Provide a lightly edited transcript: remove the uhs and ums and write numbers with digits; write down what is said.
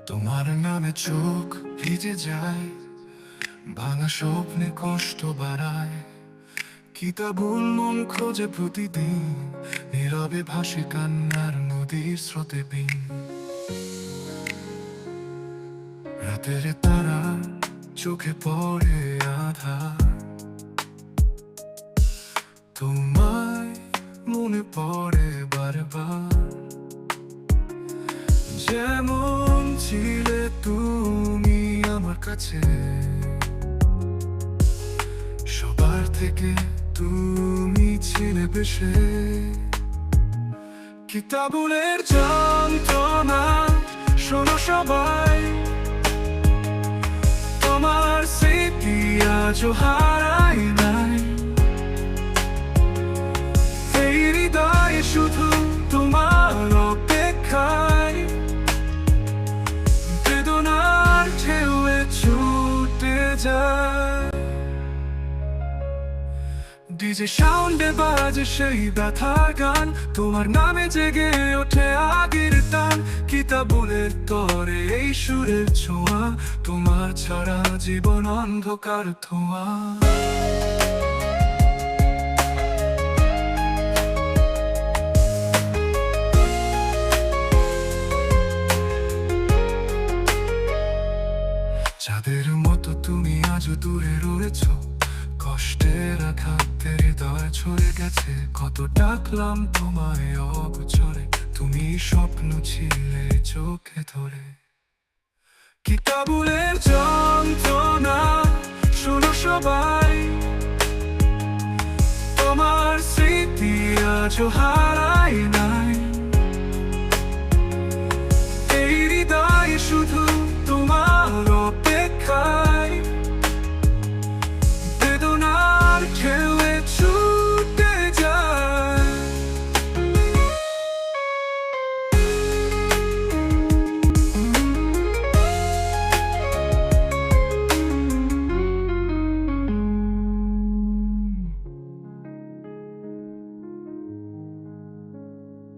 তোমার নামে চোখ ভিজে যায়, ভাঙা স্বপ্নে কষ্ট বাড়ায়। কিতাবুল মন খোঁজে প্রতিদিন, নীরবে ভাসে কান্নার নদীর স্রোতে বিন। রাতের তারা চোখে পড়ে আধার, তোমায় মনে পড়ে বারবার। যেমন ছিলে তুমি আমার কাছে, সবার থেকে তুমি ছিলে বেশে। কিতাবুলের যন্ত্রণা শোনো সবাই, তোমার স্মৃতি আজও হারায় নাই। এই হৃদয়ে শুধু তোমার অপেক্ষায়, বেদনার ঢেউয়ে ছুটে যায়। ডিজে সাউন্ডে বাজে সেই ব্যথার গান, তোমার নামে জেগে ওঠে আগের টান। কিতাবুলের তরে এই সুরের ছোঁয়া, তোমার ছাড়া জীবন অন্ধকার ধোঁয়া। যাদের মতো তুমি আজও দূরে রয়েছ, কষ্টের আঘাতে হৃদয় ছড়ে গেছে। কত ডাকলাম তোমায় অগোচরে, তুমি স্বপ্ন ছিলে চোখে ধরে। কিতাবুলের যন্ত্রণা শোনো সবাই, তোমার স্মৃতি আজও হারায় না।